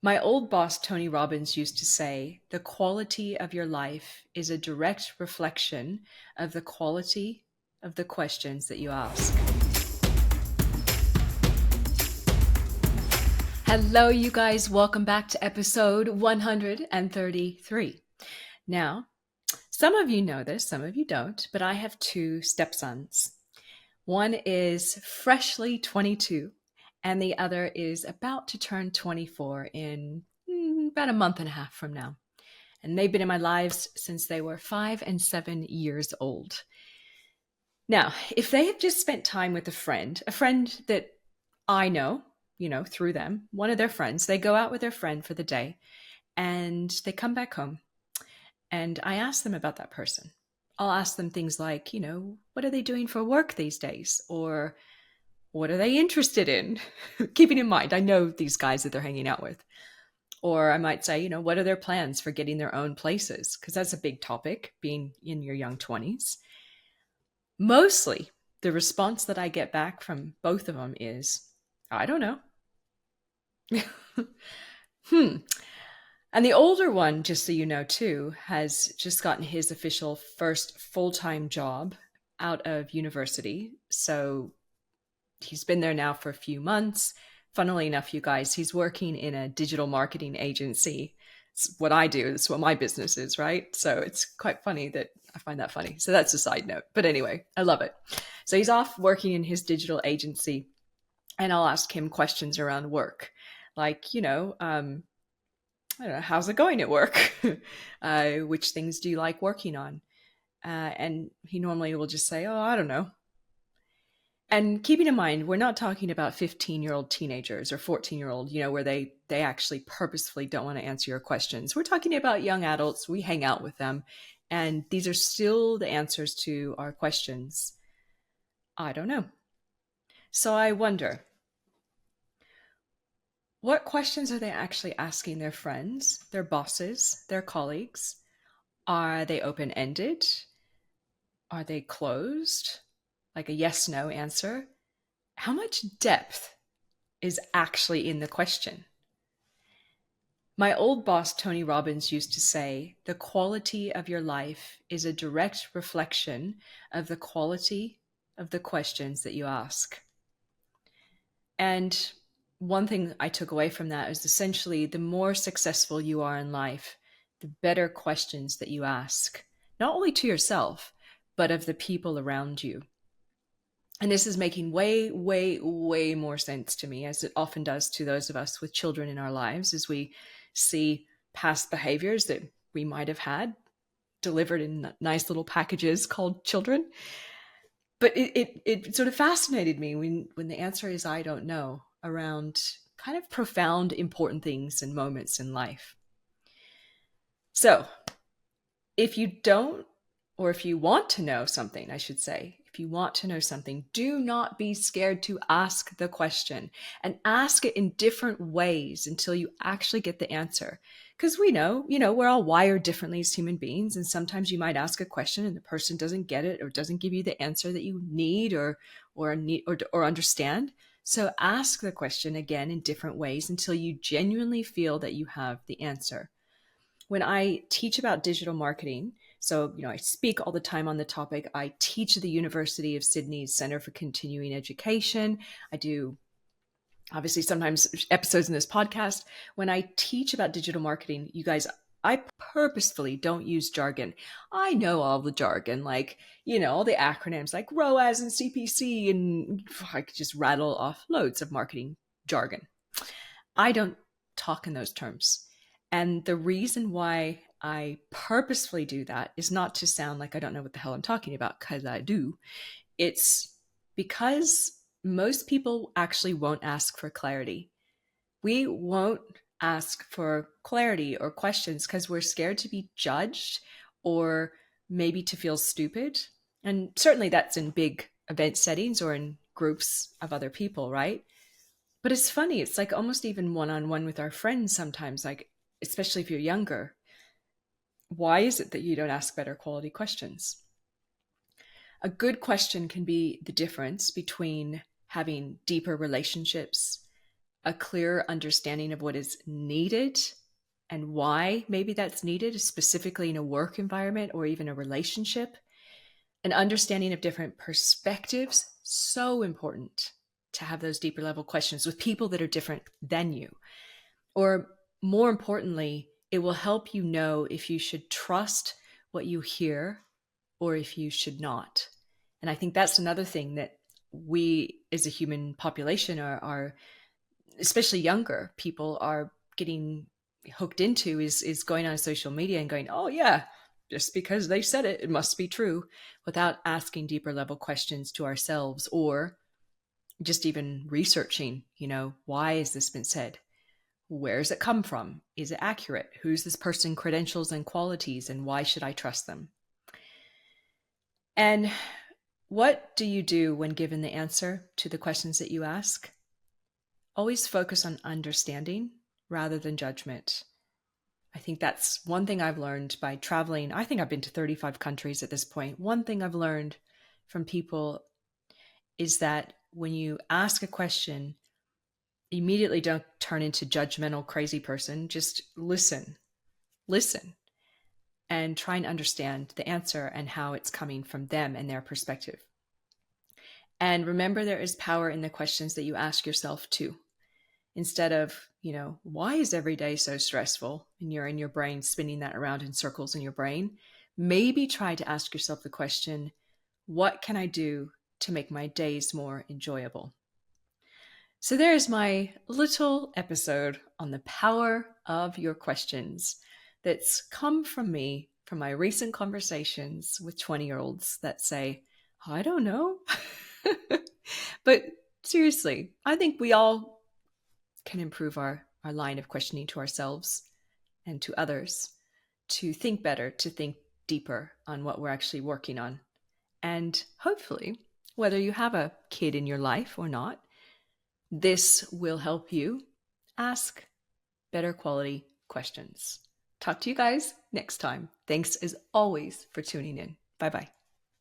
My old boss, Tony Robbins, used to say, the quality of your life is a direct reflection of the quality of the questions that you ask. Hello, you guys. Welcome back to episode 133. Now, some of you know this, some of you don't, but I have two stepsons. One is freshly 22, and the other is about to turn 24 in about a month and a half from now. And they've been in my lives since they were 5 and 7 years old. Now, if they have just spent time with a friend that I know, through them, one of their friends, they go out with their friend for the day and they come back home and I ask them about that person. I'll ask them things like, what are they doing for work these days? Or what are they interested in? Keeping in mind, I know these guys that they're hanging out with. Or I might say, what are their plans for getting their own places? Because that's a big topic, being in your young 20s. Mostly, the response that I get back from both of them is, I don't know. hmm. And the older one, just so you know too, has just gotten his official first full-time job out of university. So he's been there now for a few months. Funnily enough, you guys, he's working in a digital marketing agency. It's what I do. It's what my business is, right? So it's quite funny that I find that funny. So that's a side note. But anyway, I love it. So he's off working in his digital agency, and I'll ask him questions around work. Like, I don't know, how's it going at work? Which things do you like working on? And he normally will just say, oh, I don't know. And keeping in mind, we're not talking about 15-year-old teenagers or 14-year-old, where they actually purposefully don't want to answer your questions. We're talking about young adults. We hang out with them. And these are still the answers to our questions. I don't know. So I wonder, what questions are they actually asking their friends, their bosses, their colleagues? Are they open-ended? Are they closed? Like a yes, no answer? How much depth is actually in the question? My old boss, Tony Robbins, used to say, the quality of your life is a direct reflection of the quality of the questions that you ask. And one thing I took away from that is essentially the more successful you are in life, the better questions that you ask, not only to yourself, but of the people around you. And this is making way, way, way more sense to me, as it often does to those of us with children in our lives, as we see past behaviors that we might have had delivered in nice little packages called children. But it sort of fascinated me when the answer is I don't know, around kind of profound, important things and moments in life. So if you don't, or if you want to know something, I should say, if you want to know something, do not be scared to ask the question, and ask it in different ways until you actually get the answer. Because we know, we're all wired differently as human beings. And sometimes you might ask a question and the person doesn't get it or doesn't give you the answer that you need or understand. So ask the question again in different ways until you genuinely feel that you have the answer. When I teach about digital marketing, so, I speak all the time on the topic. I teach at the University of Sydney's Center for Continuing Education. I do, obviously, sometimes episodes in this podcast. When I teach about digital marketing, you guys, I purposefully don't use jargon. I know all the jargon, like, all the acronyms like ROAS and CPC, and I could just rattle off loads of marketing jargon. I don't talk in those terms. And the reason why I purposefully do that is not to sound like I don't know what the hell I'm talking about, because I do. It's because most people actually won't ask for clarity. We won't ask for clarity or questions because we're scared to be judged or maybe to feel stupid. And certainly that's in big event settings or in groups of other people, right? But it's funny. It's like almost even one-on-one with our friends sometimes, like, especially if you're younger. Why is it that you don't ask better quality questions? A good question can be the difference between having deeper relationships, a clear understanding of what is needed and why maybe that's needed, specifically in a work environment or even a relationship. An understanding of different perspectives, so important to have those deeper level questions with people that are different than you. Or more importantly, it will help you know if you should trust what you hear or if you should not. And I think that's another thing that we as a human population are especially younger people are getting hooked into is going on social media and going, oh yeah, just because they said it, it must be true, without asking deeper level questions to ourselves or just even researching, why has this been said? Where does it come from? Is it accurate? Who's this person, credentials and qualities, and why should I trust them? And what do you do when given the answer to the questions that you ask? Always focus on understanding rather than judgment. I think that's one thing I've learned by traveling. I think I've been to 35 countries at this point. One thing I've learned from people is that when you ask a question, immediately don't turn into judgmental crazy person. Just listen, and try and understand the answer and how it's coming from them and their perspective. And remember, there is power in the questions that you ask yourself too. Instead of, why is every day so stressful? And you're in your brain spinning that around in circles in your brain. Maybe try to ask yourself the question, what can I do to make my days more enjoyable? So there's my little episode on the power of your questions that's come from me from my recent conversations with 20-year-olds that say, I don't know. But seriously, I think we all can improve our line of questioning to ourselves and to others, to think better, to think deeper on what we're actually working on. And hopefully, whether you have a kid in your life or not, this will help you ask better quality questions. Talk to you guys next time. Thanks as always for tuning in. Bye bye.